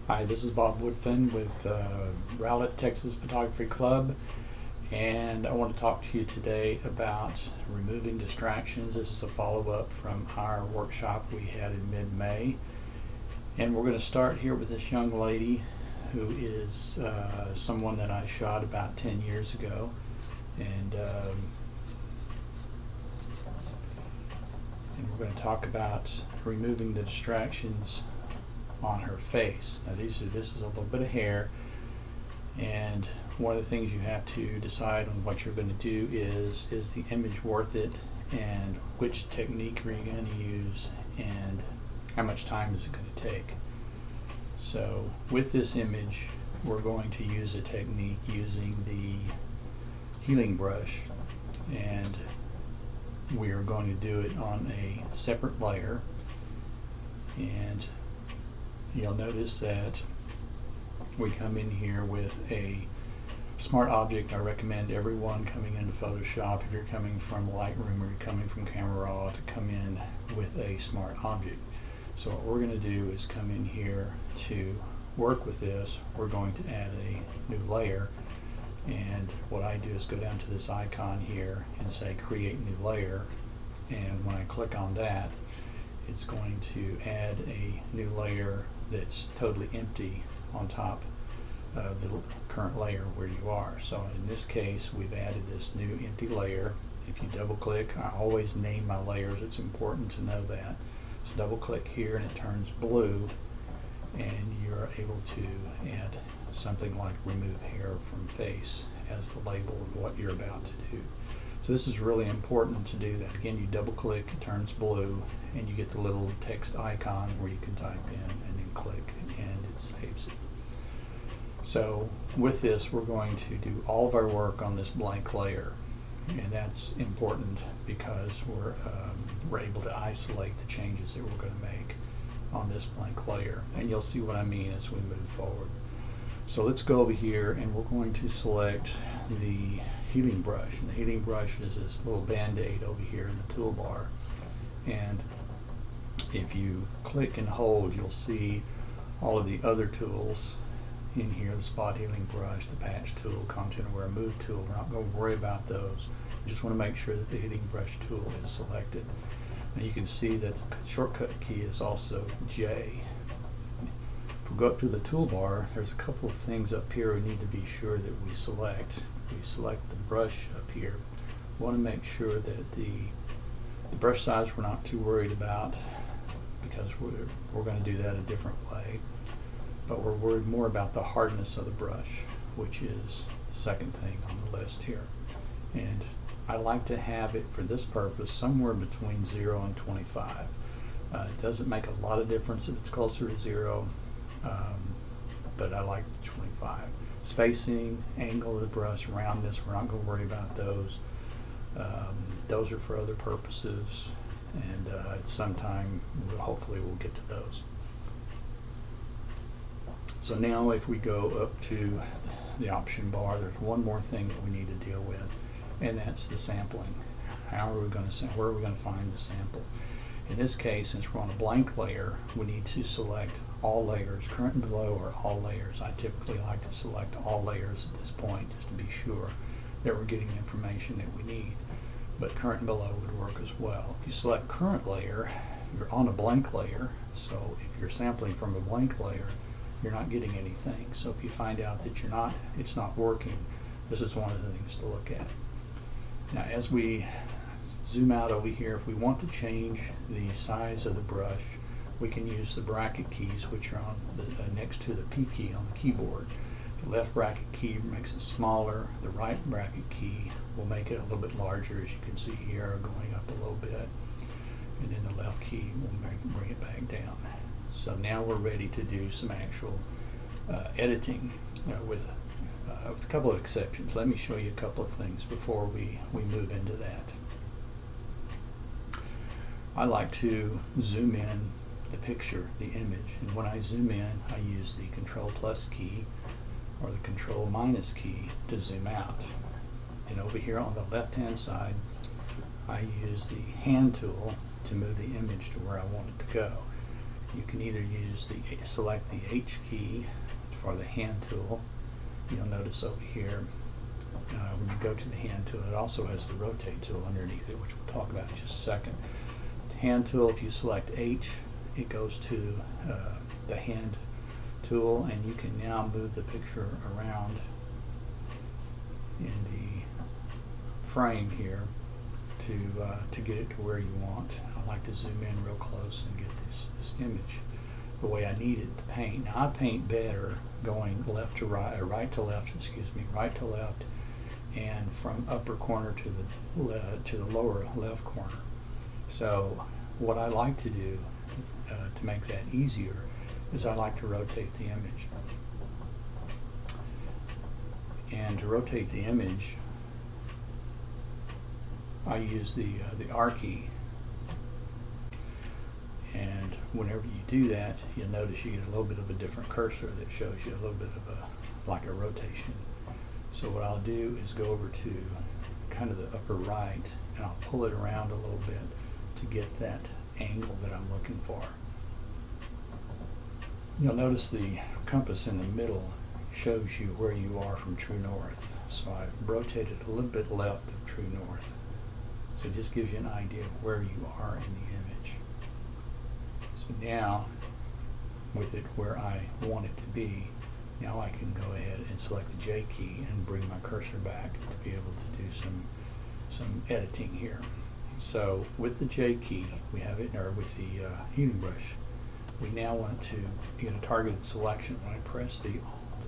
Hi, this is Bob Woodfin with Rowlett Texas Photography Club, and I want to talk to you today about removing distractions. This is a follow-up from our workshop we had in mid-May, and we're going to start here with this young lady who is someone that I shot about 10 years ago, and we're going to talk about removing the distractions on her face. Now this is a little bit of hair, and one of the things you have to decide on what you're going to do is the image worth it, and which technique are you going to use, and how much time is it going to take. So with this image we're going to use a technique using the healing brush, and we are going to do it on a separate layer. And you'll notice that we come in here with a smart object. I recommend everyone coming into Photoshop, if you're coming from Lightroom or you're coming from Camera Raw, to come in with a smart object. So what we're going to do is come in here to work with this. We're going to add a new layer, and what I do is go down to this icon here and say create new layer, and when I click on that, it's going to add a new layer that's totally empty on top of the current layer where you are. So in this case we've added this new empty layer. If you double click, I always name my layers, it's important to know that. So double click here and it turns blue, and you're able to add something like remove hair from face as the label of what you're about to do. So this is really important to do that. Again, you double click, it turns blue, and you get the little text icon where you can type in, and then click and it saves it. So with this we're going to do all of our work on this blank layer, and that's important because we're able to isolate the changes that we're going to make on this blank layer, and you'll see what I mean as we move forward. So let's go over here and we're going to select the healing brush, and the healing brush is this little band-aid over here in the toolbar, and if you click and hold you'll see all of the other tools in here, the spot healing brush, the patch tool, content aware move tool. We're not going to worry about those. You just want to make sure that the healing brush tool is selected. Now you can see that the shortcut key is also J. If we go up to the toolbar, there's a couple of things up here we need to be sure that we select. We select the brush up here. We want to make sure that the brush size we're not too worried about, because we're going to do that a different way, but we're worried more about the hardness of the brush, which is the second thing on the list here. And I like to have it for this purpose somewhere between 0 and 25. It doesn't make a lot of difference if it's closer to 0, but I like 25. Spacing, angle of the brush, roundness, we're not going to worry about those. Those are for other purposes, and at some time hopefully we'll get to those. So now if we go up to the option bar, there's one more thing that we need to deal with, and that's the sampling. How are we going to where are we going to find the sample? In this case, since we're on a blank layer, we need to select all layers, current and below, or all layers. I typically like to select all layers at this point just to be sure that we're getting the information that we need, but current and below would work as well. If you select current layer, you're on a blank layer, so if you're sampling from a blank layer, you're not getting anything. So if you find out that it's not working, this is one of the things to look at. Now as we zoom out over here, if we want to change the size of the brush, we can use the bracket keys, which are on the next to the P key on the keyboard. The left bracket key makes it smaller. The right bracket key will make it a little bit larger, as you can see here, going up a little bit. And then the left key will bring it back down. So now we're ready to do some actual editing with a couple of exceptions. Let me show you a couple of things before we move into that. I like to zoom in the picture, the image, and when I zoom in I use the Control plus key or the Control minus key to zoom out. And over here on the left hand side I use the hand tool to move the image to where I want it to go. you can either select the H key for the hand tool. You'll notice over here, when you go to the hand tool, it also has the rotate tool underneath it, which we'll talk about in just a second. The hand tool, if you select H, it goes to the hand tool, and you can now move the picture around in the frame here to get it to where you want. I like to zoom in real close and get this image the way I need it to paint. Now I paint better going left to right, right to left, right to left, and from upper corner to the lower left corner. So what I like to do to make that easier is I like to rotate the image. And to rotate the image, I use the R key. And whenever you do that, you'll notice you get a little bit of a different cursor that shows you a little bit of like a rotation. So what I'll do is go over to kind of the upper right, and I'll pull it around a little bit to get that angle that I'm looking for. You'll notice the compass in the middle shows you where you are from true north. So I've rotated a little bit left of true north. So it just gives you an idea of where you are in the image. So now, with it where I want it to be, now I can go ahead and select the J key and bring my cursor back to be able to do some editing here. So with the J key, we have it, or with the healing brush, we now want to get a targeted selection. When I press the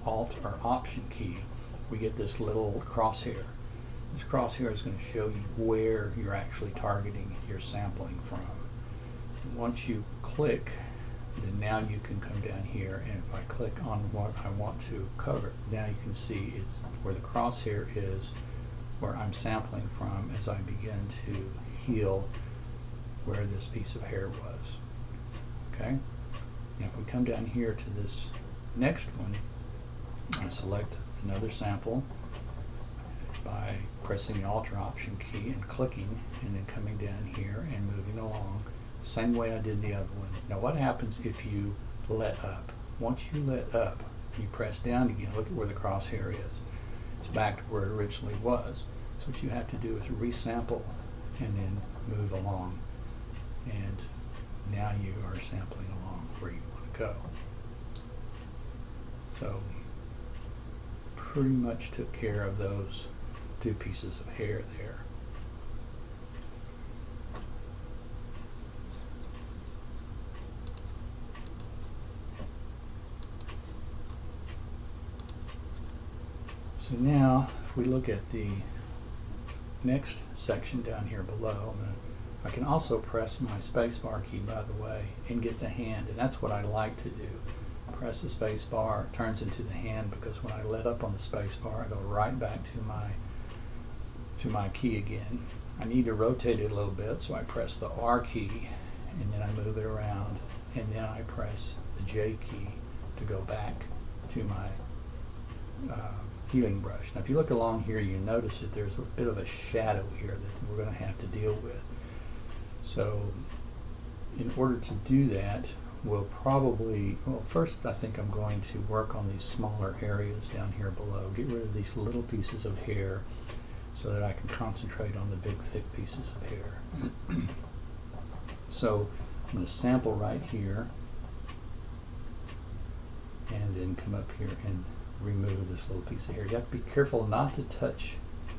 Alt or Option key, we get this little crosshair. This crosshair is going to show you where you're actually targeting your sampling from. Once you click, then now you can come down here, and if I click on what I want to cover, now you can see it's where the crosshair is, where I'm sampling from as I begin to heal where this piece of hair was. Okay? Now if we come down here to this next one, I select another sample by pressing the Alt or Option key and clicking, and then coming down here and moving along, same way I did the other one. Now what happens if you let up? Once you let up, you press down again, look at where the crosshair is. It's back to where it originally was. So what you have to do is resample and then move along. And now you are sampling along where you want to go. So pretty much took care of those two pieces of hair there. So now, if we look at the next section down here below, I can also press my spacebar key, by the way, and get the hand, and that's what I like to do. Press the spacebar, it turns into the hand, because when I let up on the spacebar, I go right back to my key again. I need to rotate it a little bit, so I press the R key, and then I move it around, and then I press the J key to go back to my healing brush. Now if you look along here, you notice that there's a bit of a shadow here that we're going to have to deal with. So in order to do that, we'll probably, well, first I think I'm going to work on these smaller areas down here below, get rid of these little pieces of hair so that I can concentrate on the big thick pieces of hair. So I'm going to sample right here and then come up here and remove this little piece of hair. You have to be careful not to touch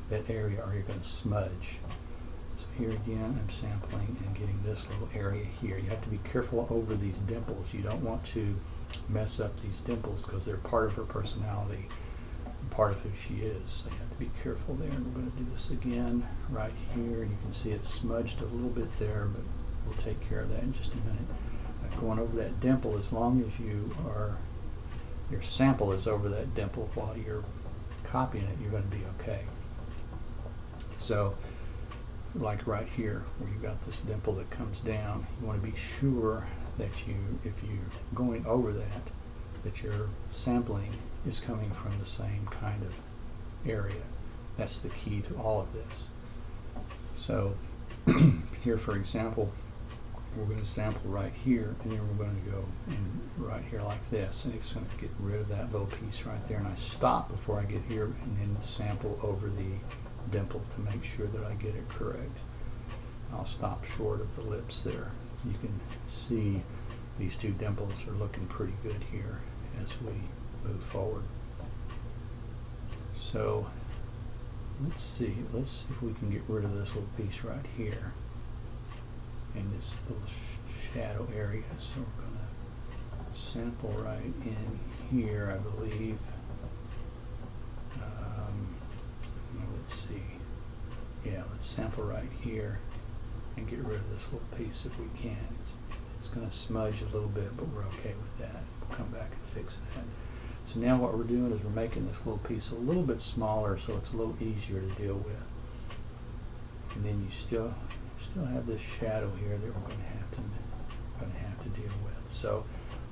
that area or you're going to smudge. So here again, I'm sampling and getting this little area here. You have to be careful over these dimples. You don't want to mess up these dimples because they're part of her personality, part of who she is. So you have to be careful there. And we're going to do this again right here. You can see it's smudged a little bit there, but we'll take care of that in just a minute. Going over that dimple, as long as your sample is over that dimple while you're copying it, you're going to be okay. So like right here where you've got this dimple that comes down, you want to be sure that if you're going over that your sampling is coming from the same kind of area. That's the key to all of this. So here, for example, we're going to sample right here, and then we're going to go in right here like this, and it's going to get rid of that little piece right there, and I stop before I get here and then sample over the dimple to make sure that I get it correct. I'll stop short of the lips there. You can see these two dimples are looking pretty good here as we move forward. So let's see if we can get rid of this little piece right here in this little shadow area. So we're going to sample right in here, I believe. Let's see. Yeah, let's sample right here and get rid of this little piece if we can. It's going to smudge a little bit, but we're okay with that. We'll come back and fix that. So now what we're doing is we're making this little piece a little bit smaller so it's a little easier to deal with. And then you still have this shadow here that we're going to have to deal with. So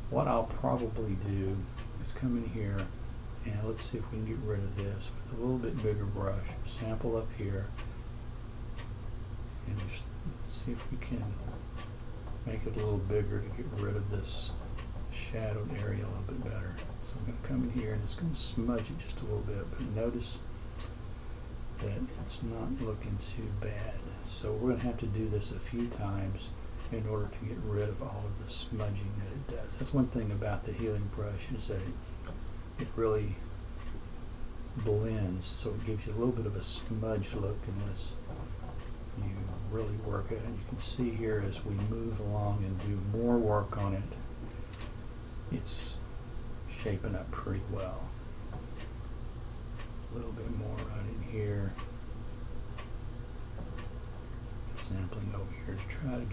what I'll probably do is come in here and let's see if we can get rid of this with a little bit bigger brush. Sample up here and just see if we can make it a little bigger to get rid of this shadowed area a little bit better. So I'm going to come in here and it's going to smudge it just a little bit, but notice that it's not looking too bad. So we're going to have to do this a few times in order to get rid of all of the smudging that it does. That's one thing about the healing brush, is that it really blends, so it gives you a little bit of a smudge look unless you really work at it. You can see here as we move along and do more work on it, it's shaping up pretty well. A little bit more right in here. Sampling over here to try to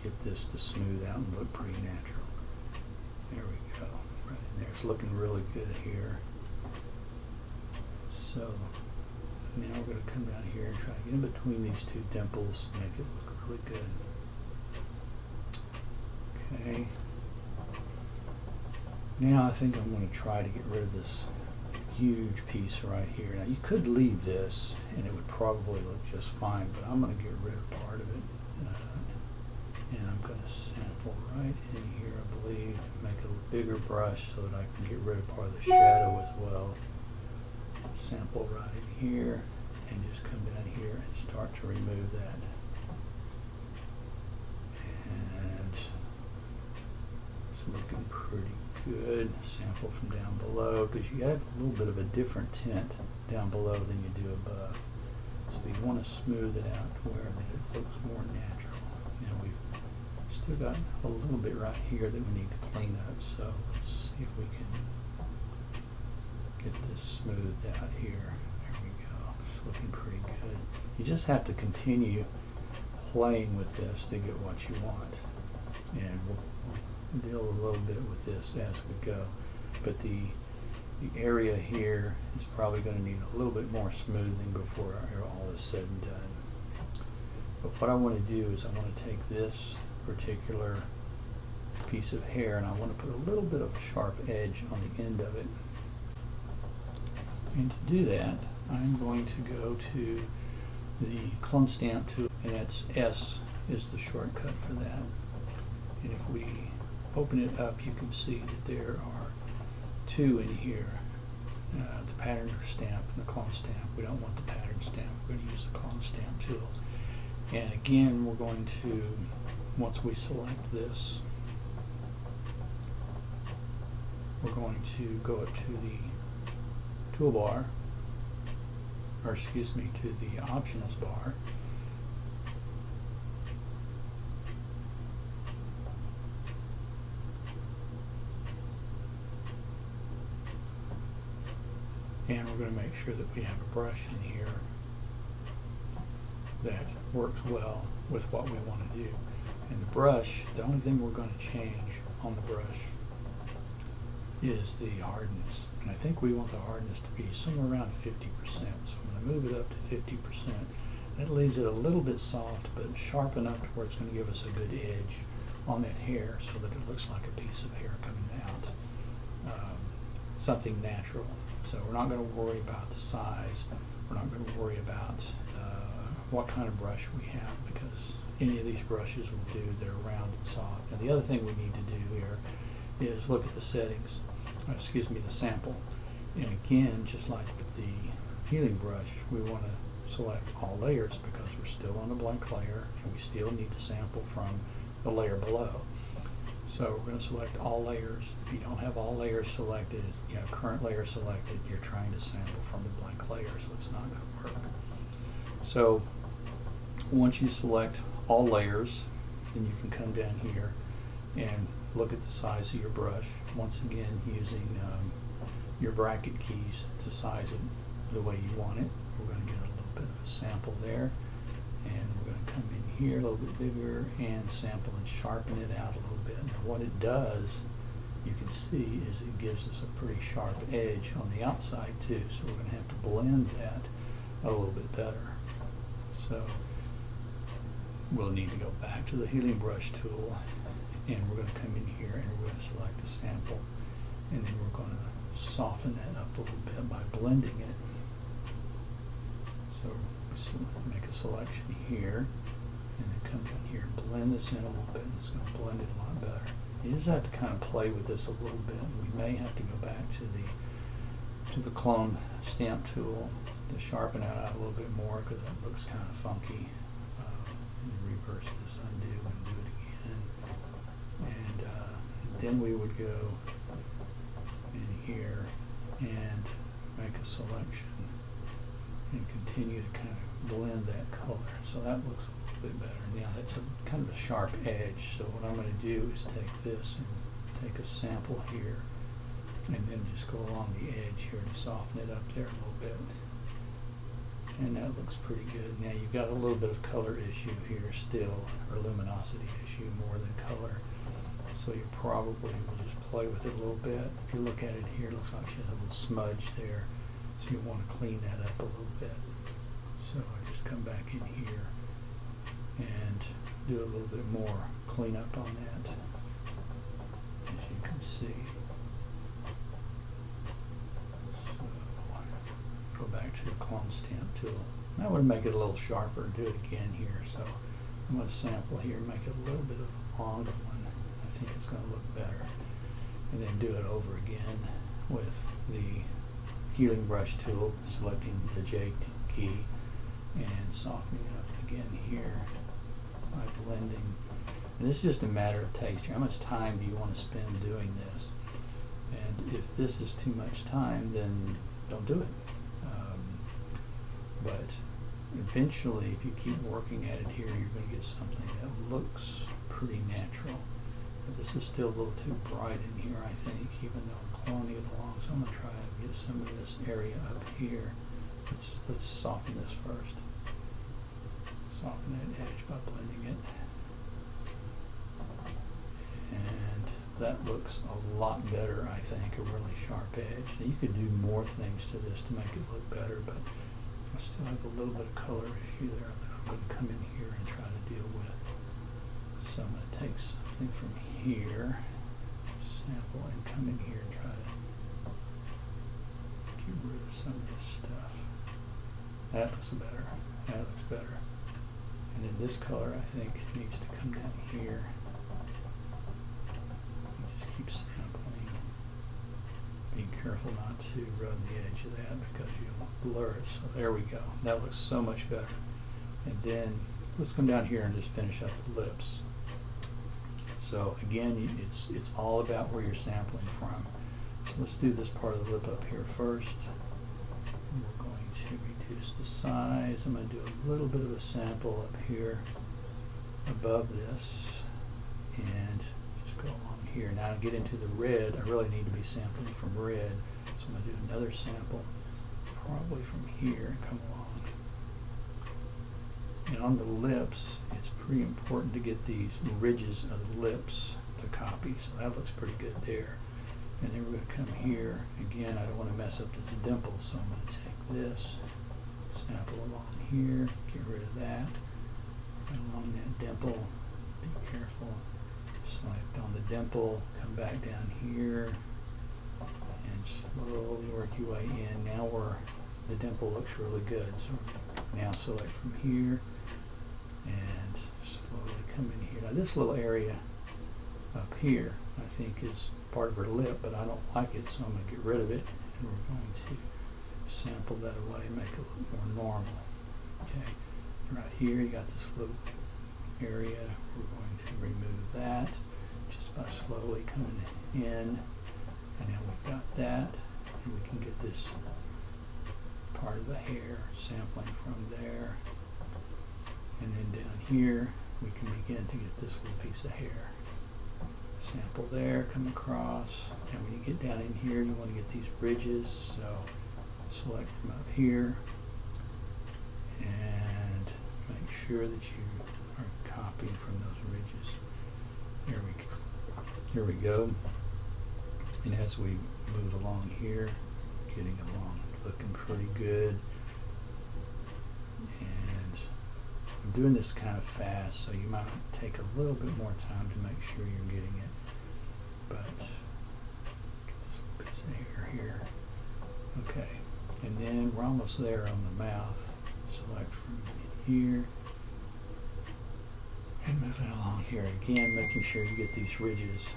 get this to smooth out and look pretty natural. There we go. Right in there. It's looking really good here. So now we're going to come down here and try to get in between these two dimples and make it look really good. Okay. Now I think I'm going to try to get rid of this huge piece right here. Now you could leave this and it would probably look just fine, but I'm going to get rid of part of it. And I'm going to sample right in here, I believe, make a bigger brush so that I can get rid of part of the shadow as well. Sample right in here and just come down here and start to remove that. And it's looking pretty good. Sample from down below, because you have a little bit of a different tint down below than you do above. So you want to smooth it out to where that it looks more natural. And we've still got a little bit right here that we need to clean up. So let's see if we can get this smoothed out here. There we go. It's looking pretty good. You just have to continue playing with this to get what you want. And we'll deal a little bit with this as we go. But the area here is probably going to need a little bit more smoothing before all is said and done. But what I want to do is I want to take this particular piece of hair and I want to put a little bit of a sharp edge on the end of it. And to do that, I'm going to go to the clone stamp tool, and that's S is the shortcut for that. And if we open it up, you can see that there are two in here, the pattern stamp and the clone stamp. We don't want the pattern stamp, we're going to use the clone stamp tool. And again, we're going to, once we select this, we're going to go up to the toolbar, or excuse me, to the options bar, and we're going to make sure that we have a brush in here that works well with what we want to do. And the brush, the only thing we're going to change on the brush is the hardness. And I think we want the hardness to be somewhere around 50%. So I'm going to move it up to 50%. That leaves it a little bit soft, but sharp enough to where it's going to give us a good edge on that hair so that it looks like a piece of hair coming out. Something natural. So we're not going to worry about the size. We're not going to worry about what kind of brush we have, because any of these brushes will do. They're round and soft. Now the other thing we need to do here is look at the settings, the sample. And again, just like with the healing brush, we want to select all layers because we're still on a blank layer and we still need to sample from the layer below. So we're going to select all layers. If you don't have all layers selected, current layer selected, you're trying to sample from the blank layer, so it's not going to work. So once you select all layers, then you can come down here and look at the size of your brush. Once again, using your bracket keys to size it the way you want it. We're going to get a little bit of a sample there, and we're going to come in here a little bit bigger and sample and sharpen it out a little bit. Now what it does, you can see, is it gives us a pretty sharp edge on the outside too, so we're going to have to blend that a little bit better. So we'll need to go back to the healing brush tool, and we're going to come in here and we're going to select the sample, and then we're going to soften that up a little bit by blending it. So make a selection here, and then come down here and blend this in a little bit, and it's going to blend it a lot better. You just have to kind of play with this a little bit. We may have to go back to the clone stamp tool to sharpen it out a little bit more because it looks kind of funky. And reverse this, undo, and do it again. And then we would go in here and make a selection and continue to kind of blend that color. So that looks a little bit better. Now that's kind of a sharp edge. So what I'm going to do is take this and take a sample here and then just go along the edge here to soften it up there a little bit. And that looks pretty good. Now you've got a little bit of color issue here still, or luminosity issue more than color. So you probably will just play with it a little bit. If you look at it here, it looks like she has a little smudge there. So you want to clean that up a little bit. So I just come back in here and do a little bit more cleanup on that, as you can see. So go back to the clone stamp tool. I want to make it a little sharper, do it again here. So I'm going to sample here, make it a little bit of a longer one. I think it's going to look better. And then do it over again with the healing brush tool, selecting the J key and softening it up again here by blending. And this is just a matter of taste here. How much time do you want to spend doing this? And if this is too much time, then don't do it. But eventually, if you keep working at it here, you're going to get something that looks pretty natural. But this is still a little too bright in here, I think, even though I'm cloning it along. So I'm going to try to get some of this area up here. Let's soften this first. Soften that edge by blending it. And that looks a lot better, I think, a really sharp edge. Now, you could do more things to this to make it look better, but I still have a little bit of color issue there that I'm going to come in here and try to deal with. So I'm going to take something from here, sample, and come in here and try to get rid of some of this stuff. That looks better. That looks better. And then this color, I think, needs to come down here. You just keep sampling. Be careful not to rub the edge of that because you'll blur it. So there we go. That looks so much better. And then let's come down here and just finish up the lips. So again, it's all about where you're sampling from. So let's do this part of the lip up here first. And we're going to reduce the size. I'm going to do a little bit of a sample up here above this and just go along here. Now to get into the red, I really need to be sampling from red. So I'm going to do another sample probably from here and come along. And on the lips, it's pretty important to get these ridges of the lips to copy. So that looks pretty good there. And then we're going to come here. Again, I don't want to mess up this dimple, so I'm going to take this, sample along here, get rid of that. And along that dimple, be careful. Select on the dimple, come back down here, and slowly work your way in. Now the dimple looks really good. So now select from here, and come in here. Now this little area up here I think is part of her lip, but I don't like it, so I'm going to get rid of it, and we're going to sample that away and make it look more normal. Okay, right here you got this little area. We're going to remove that just by slowly coming in, and now we've got that, and we can get this part of the hair sampling from there, and then down here we can begin to get this little piece of hair. Sample there, come across, and when you get down in here you want to get these ridges, so select from up here and make sure that you are copying from those ridges. Here we go. And as we move along here, getting along, looking pretty good. And I'm doing this kind of fast, so you might take a little bit more time to make sure you're getting it. But get this little piece of hair here. Okay, and then we're almost there on the mouth. Select from here and moving along here again, making sure you get these ridges.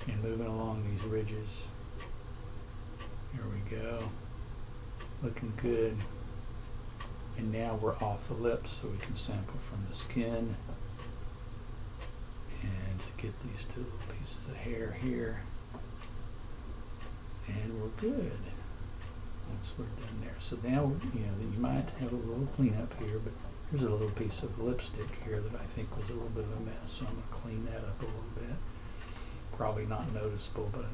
And moving along these ridges. Here we go. Looking good. And now we're off the lips, so we can sample from the skin and get these two little pieces of hair here. And we're good. Once we're done there. So now, you might have a little cleanup here, but here's a little piece of lipstick here that I think was a little bit of a mess, so I'm going to clean that up a little bit. Probably not noticeable, but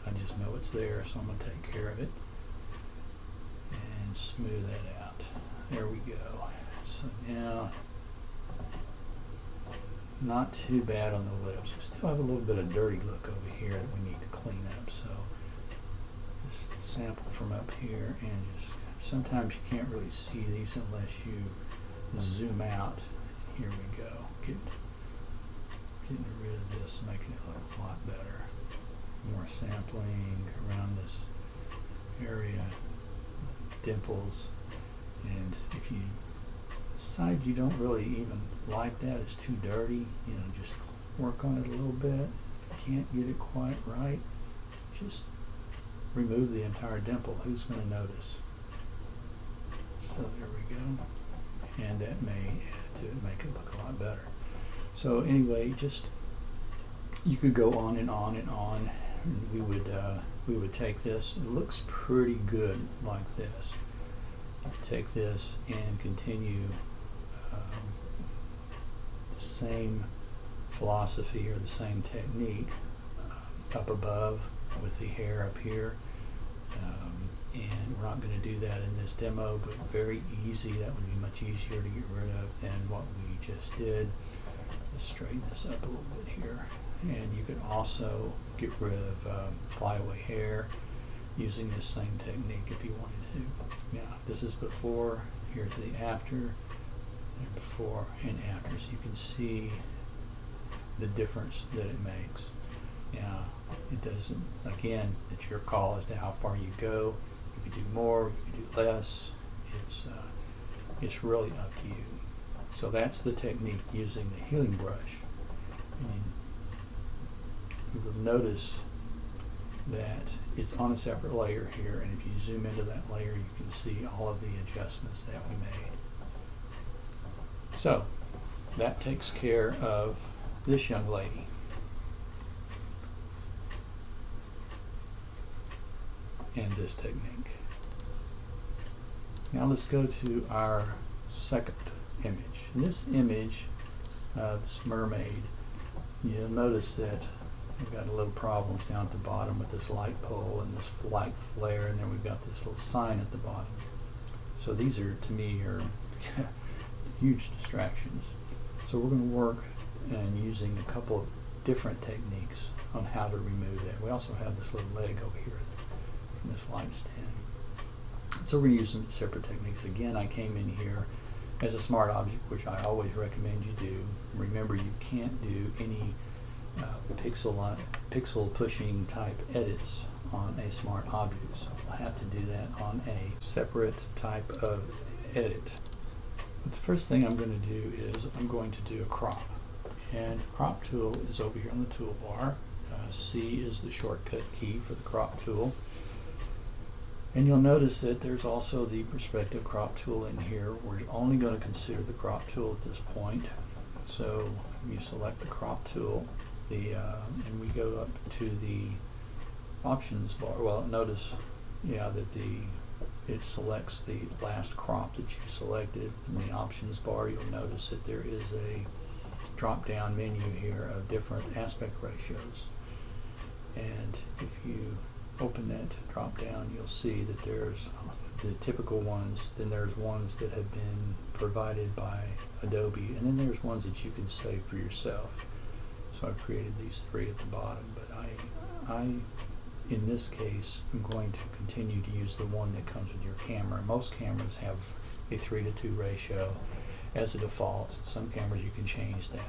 I just know it's there, so I'm going to take care of it and smooth that out. There we go. So now, not too bad on the lips. We still have a little bit of dirty look over here that we need to clean up, so just sample from up here, and just sometimes you can't really see these unless you zoom out. Here we go. Getting rid of this, making it look a lot better. More sampling around this area, dimples, and if you decide you don't really even like that, it's too dirty, just work on it a little bit. If you can't get it quite right, just remove the entire dimple. Who's going to notice? So there we go, and that may add to it, make it look a lot better. So anyway, you could go on and on and on. We would take this. It looks pretty good like this. Take this and continue the same philosophy or the same technique up above with the hair up here. And we're not going to do that in this demo, but very easy. That would be much easier to get rid of than what we just did. Let's straighten this up a little bit here. And you can also get rid of flyaway hair using this same technique if you wanted to. Now, this is before, here's the after, and before and after, so you can see the difference that it makes. Now, it doesn't, again, it's your call as to how far you go. You can do more, you can do less. It's really up to you. So that's the technique using the healing brush. And you will notice that it's on a separate layer here, and if you zoom into that layer, you can see all of the adjustments that we made. So that takes care of this young lady. And this technique. Now let's go to our second image. In this image, this mermaid, you'll notice that we've got a little problems down at the bottom with this light pole and this light flare, and then we've got this little sign at the bottom. So these are, to me, are huge distractions. So we're going to work and using a couple of different techniques on how to remove that. We also have this little leg over here from this light stand. So we're going to use some separate techniques. Again, I came in here as a smart object, which I always recommend you do. Remember, you can't do any pixel pushing type edits on a smart object, so we'll have to do that on a separate type of edit. But the first thing I'm going to do is I'm going to do a crop. And the crop tool is over here on the toolbar. C is the shortcut key for the crop tool. And you'll notice that there's also the perspective crop tool in here. We're only going to consider the crop tool at this point. So you select the crop tool, and we go up to the options bar. Well, notice, yeah, that it selects the last crop that you selected. In the options bar, you'll notice that there is a drop-down menu here of different aspect ratios. And if you open that drop-down, you'll see that there's the typical ones, then there's ones that have been provided by Adobe, and then there's ones that you can save for yourself. So I've created these three at the bottom, but I in this case, I'm going to continue to use the one that comes with your camera. Most cameras have a 3:2 ratio as a default. Some cameras you can change that.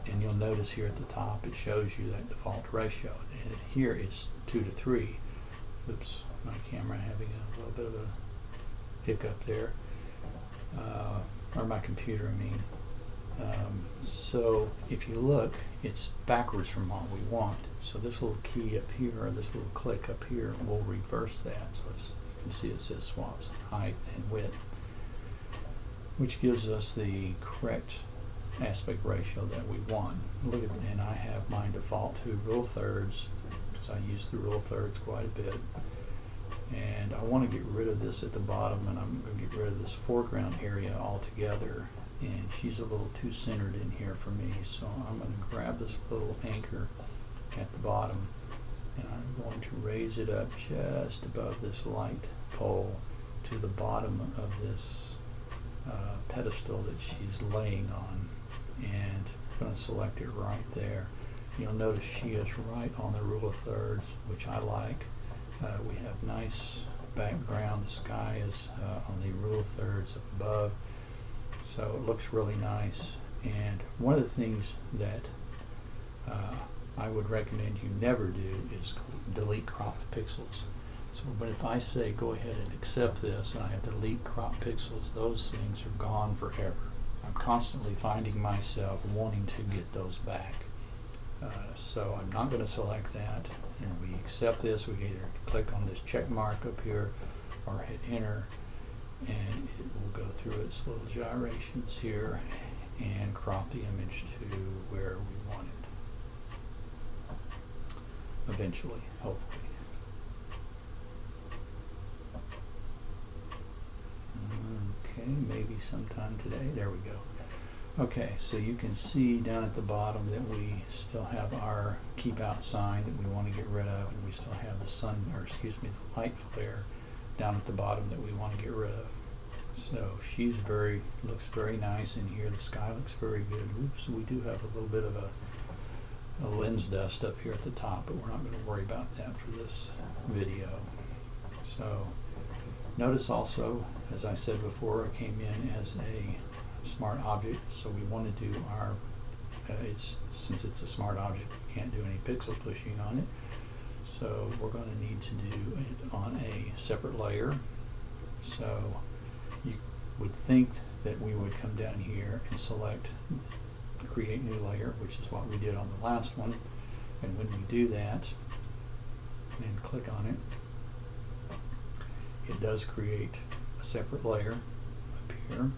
And you'll notice here at the top it shows you that default ratio. And here it's 2:3. Oops, my camera having a little bit of a hiccup there. Or my computer, I mean. So if you look, it's backwards from what we want. So this little key up here, or this little click up here, will reverse that. So it's, you can see it says swaps height and width, which gives us the correct aspect ratio that we want. Look at, and I have mine default to rule of thirds, because I use the rule of thirds quite a bit. And I want to get rid of this at the bottom, and I'm going to get rid of this foreground area altogether. And she's a little too centered in here for me, so I'm going to grab this little anchor at the bottom, and I'm going to raise it up just above this light pole to the bottom of this pedestal that she's laying on, and I'm going to select it right there. You'll notice she is right on the rule of thirds, which I like. We have nice background. The sky is on the rule of thirds up above, so it looks really nice. And one of the things that I would recommend you never do is delete cropped pixels. So, but if I say go ahead and accept this, and I have delete cropped pixels, those things are gone forever. I'm constantly finding myself wanting to get those back. So I'm not going to select that, and we accept this. We either click on this check mark up here or hit enter, and it will go through its little gyrations here and crop the image to where we want it eventually, hopefully. Okay, maybe sometime today. There we go. Okay, so you can see down at the bottom that we still have our keep out sign that we want to get rid of, and we still have the sun, or excuse me, the light flare down at the bottom that we want to get rid of. So she's looks very nice in here. The sky looks very good. Oops, we do have a little bit of a lens dust up here at the top, but we're not going to worry about that for this video. So notice also, as I said before, it came in as a smart object, so we want to do our, since it's a smart object, we can't do any pixel pushing on it, so we're going to need to do it on a separate layer. So you would think that we would come down here and select create new layer, which is what we did on the last one, and when we do that and click on it, it does create a separate layer up here,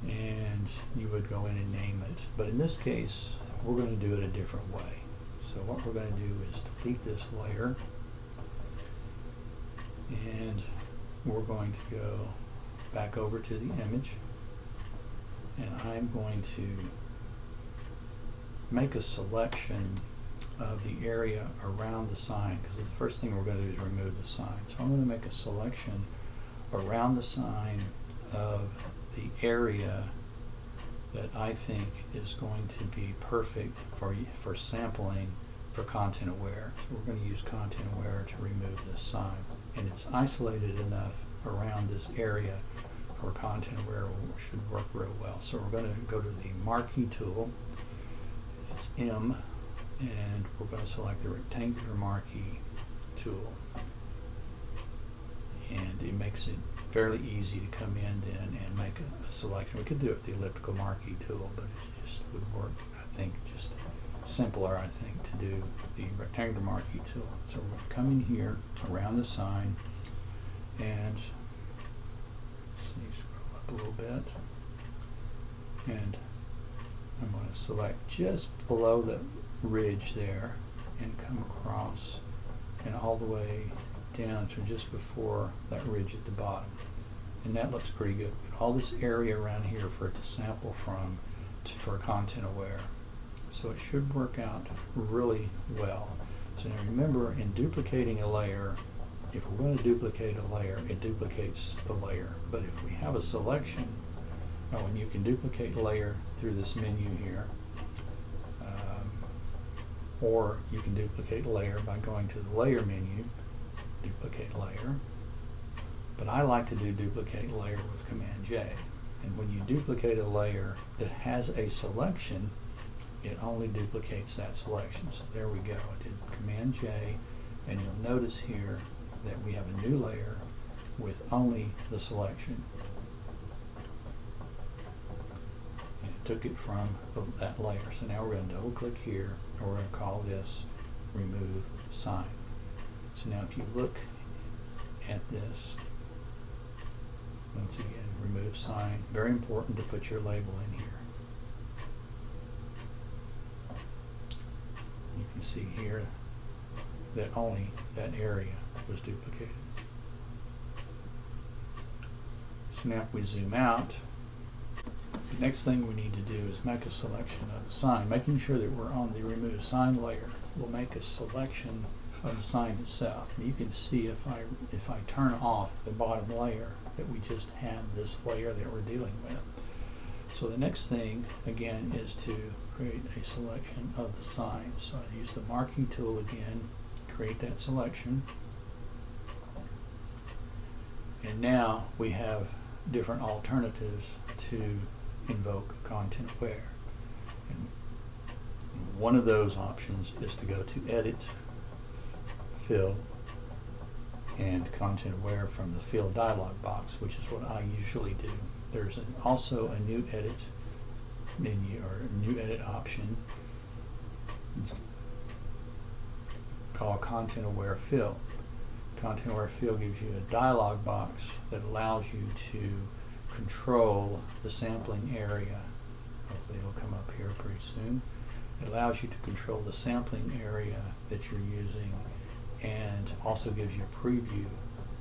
and you would go in and name it. But in this case, we're going to do it a different way. So what we're going to do is delete this layer, and we're going to go back over to the image, and I'm going to make a selection of the area around the sign, because the first thing we're going to do is remove the sign. So I'm going to make a selection around the sign of the area that I think is going to be perfect for sampling for content aware. So we're going to use content aware to remove this sign, and it's isolated enough around this area for content aware should work real well. So we're going to go to the Marquee Tool. It's M, and we're going to select the rectangular Marquee tool, and it makes it fairly easy to come in then and make a selection. We could do it with the elliptical Marquee tool, but it just would work, I think, just simpler, I think, to do the rectangular Marquee tool. So we're going to come in here around the sign and scroll up a little bit, and I'm going to select just below the ridge there and come across and all the way down to just before that ridge at the bottom. And that looks pretty good. All this area around here for it to sample from for content aware. So it should work out really well. So now remember, in duplicating a layer, if we're going to duplicate a layer, it duplicates the layer. But if we have a selection, and you can duplicate layer through this menu here, or you can duplicate layer by going to the layer menu, duplicate layer. But I like to do duplicate layer with Command J. And when you duplicate a layer that has a selection, it only duplicates that selection. So there we go. I did Command J, and you'll notice here that we have a new layer with only the selection. And it took it from that layer. So now we're going to double click here, and we're going to call this Remove Sign. So now if you look at this, once again, remove sign. Very important to put your label in here. You can see here that only that area was duplicated. So now if we zoom out, the next thing we need to do is make a selection of the sign. Making sure that we're on the remove sign layer will make a selection of the sign itself. And you can see if I turn off the bottom layer that we just have this layer that we're dealing with. So the next thing again is to create a selection of the sign. So I use the Marquee tool again, create that selection, and now we have different alternatives to invoke content aware. And one of those options is to go to Edit, Fill, and Content Aware from the Fill dialog box, which is what I usually do. There's also a new edit menu or a new edit option called Content Aware Fill. Content Aware Fill gives you a dialog box that allows you to control the sampling area. Hopefully it'll come up here pretty soon. It allows you to control the sampling area that you're using, and also gives you a preview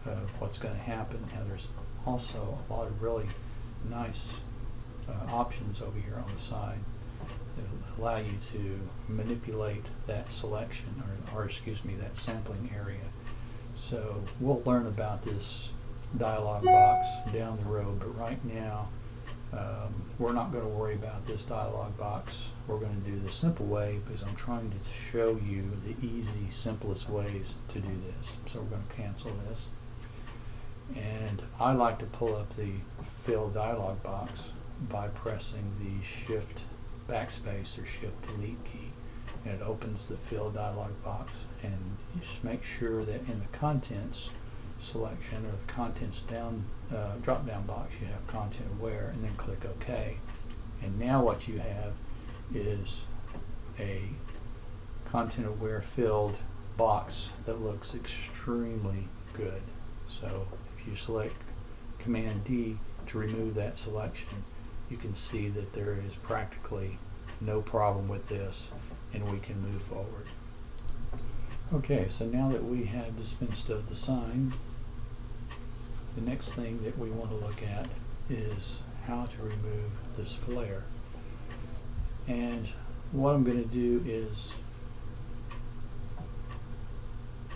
of what's going to happen. Now there's also a lot of really nice options over here on the side that allow you to manipulate that selection, or excuse me, that sampling area. So we'll learn about this dialog box down the road, but right now we're not going to worry about this dialog box. We're going to do the simple way because I'm trying to show you the easy, simplest ways to do this. So we're going to cancel this. And I like to pull up the Fill dialog box by pressing the Shift backspace or Shift delete key, and it opens the Fill dialog box. And you just make sure that in the contents selection or the contents drop down box you have content aware, and then click OK. And now what you have is a content aware filled box that looks extremely good. So if you select Command D to remove that selection, you can see that there is practically no problem with this, and we can move forward. Okay, so now that we have dispensed of the sign, the next thing that we want to look at is how to remove this flare. And what I'm going to do is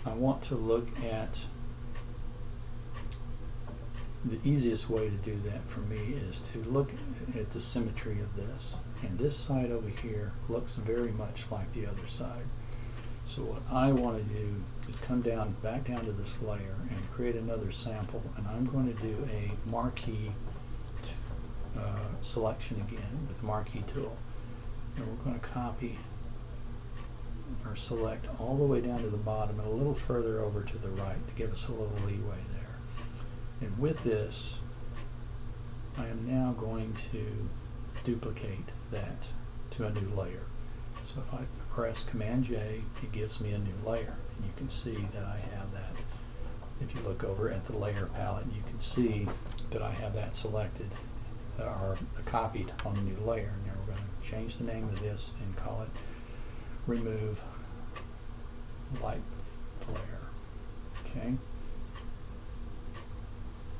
I want to look at the easiest way to do that for me is to look at the symmetry of this. And this side over here looks very much like the other side. So what I want to do is come down, back down to this layer and create another sample, and I'm going to do a Marquee selection again with Marquee Tool. And we're going to copy or select all the way down to the bottom and a little further over to the right to give us a little leeway there. And with this, I am now going to duplicate that to a new layer. So if I press Command J, it gives me a new layer, and you can see that I have that. If you look over at the layer palette, you can see that I have that selected or copied on the new layer. Now we're going to change the name of this and call it Remove Light Flare. Okay.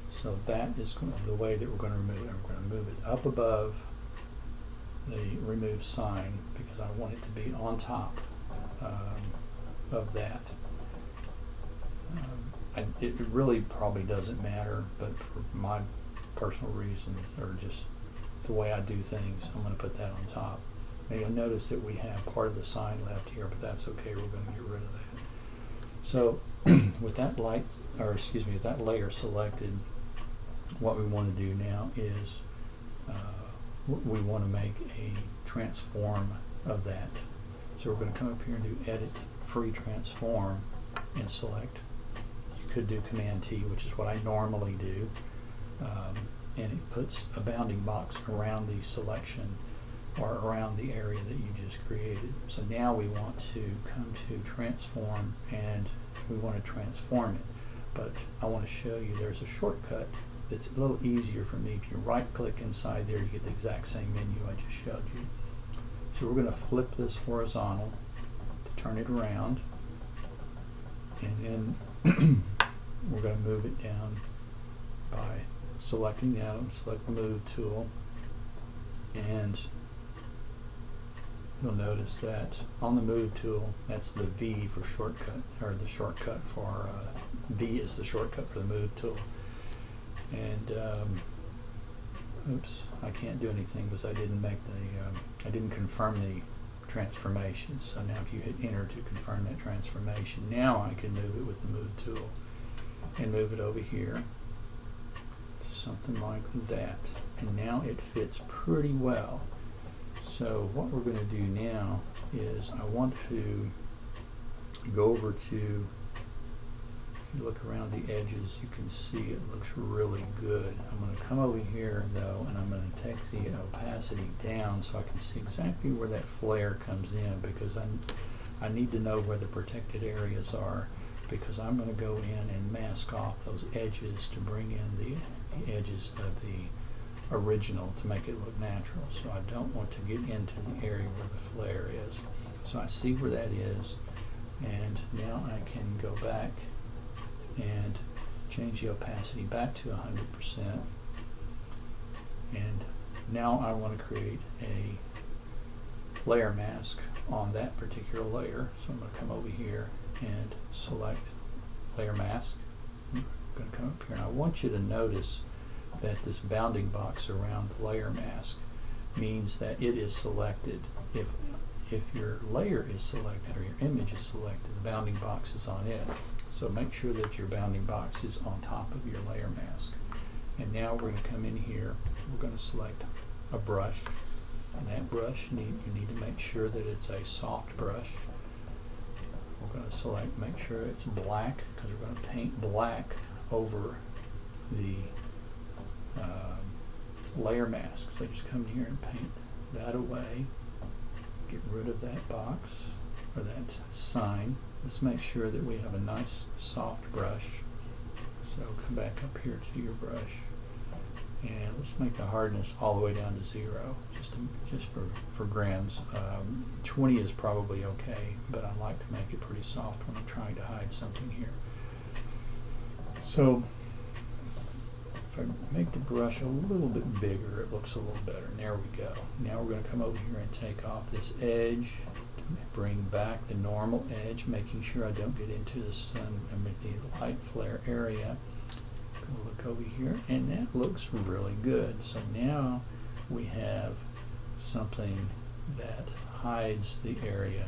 So that is the way that we're going to remove it. We're going to move it up above the remove sign because I want it to be on top of that. It really probably doesn't matter, but for my personal reasons, or just the way I do things, I'm going to put that on top. Now you'll notice that we have part of the sign left here, but that's okay. We're going to get rid of that. So with that with that layer selected, what we want to do now is we want to make a transform of that. So we're going to come up here and do Edit Free Transform and select. You could do Command T, which is what I normally do, and it puts a bounding box around the selection or around the area that you just created. So now we want to come to Transform, and we want to transform it. But I want to show you there's a shortcut that's a little easier for me. If you right click inside there, you get the exact same menu I just showed you. So we're going to flip this horizontal to turn it around, and then we're going to move it down by selecting down, select the Move tool, and you'll notice that on the Move tool, that's the V for shortcut, or the shortcut for V is the shortcut for the Move tool. And oops, I can't do anything because I didn't make the I didn't confirm the transformation. So now if you hit Enter to confirm that transformation, now I can move it with the Move tool and move it over here to something like that. And now it fits pretty well. So what we're going to do now is I want to go over to, if you look around the edges, you can see it looks really good. I'm going to come over here though, and I'm going to take the opacity down so I can see exactly where that flare comes in, because I need to know where the protected areas are, because I'm going to go in and mask off those edges to bring in the edges of the original to make it look natural. So I don't want to get into the area where the flare is. So I see where that is, and now I can go back and change the opacity back to 100%. And now I want to create a layer mask on that particular layer. So I'm going to come over here and select Layer Mask. I'm going to come up here, and I want you to notice that this bounding box around the layer mask means that it is selected. If your layer is selected or your image is selected, the bounding box is on it. So make sure that your bounding box is on top of your layer mask. And now we're going to come in here, we're going to select a brush, and that brush you need to make sure that it's a soft brush. We're going to select, make sure it's black, because we're going to paint black over the layer mask. So just come here and paint that away. Get rid of that box or that sign. Let's make sure that we have a nice soft brush. So come back up here to your brush, and let's make the hardness all the way down to 0, just for grams. 20 is probably okay, but I like to make it pretty soft when I'm trying to hide something here. So if I make the brush a little bit bigger, it looks a little better. And there we go. Now we're going to come over here and take off this edge, bring back the normal edge, making sure I don't get into the sun and the light flare area. Look over here, and that looks really good. So now we have something that hides the area,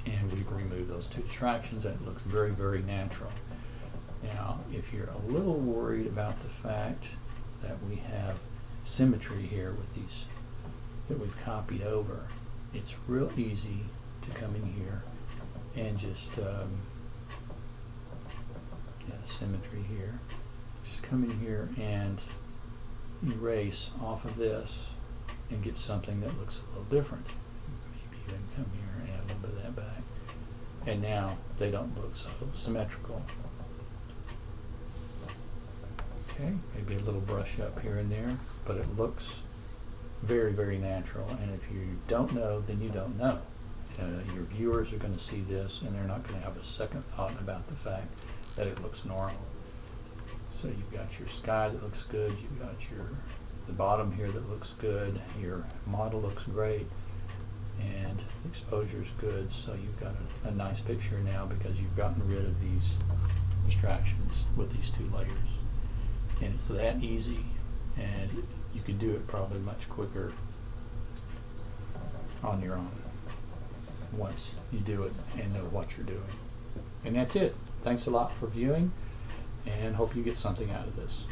and we've removed those two distractions, and it looks very, very natural. Now, if you're a little worried about the fact that we have symmetry here with these that we've copied over, it's real easy to come in here and just symmetry here. just come in here and erase off of this and get something that looks a little different. Maybe even come here and add a little bit of that back. And now they don't look so symmetrical. Okay, maybe a little brush up here and there, but it looks very, very natural. And if you don't know, then you don't know. Your viewers are going to see this and they're not going to have a second thought about the fact that it looks normal. So you've got your sky that looks good, you've got the bottom here that looks good, your model looks great, and the exposure is good. So you've got a nice picture now because you've gotten rid of these distractions with these two layers. And it's that easy, and you can do it probably much quicker on your own once you do it and know what you're doing. And that's it. Thanks a lot for viewing, and hope you get something out of this.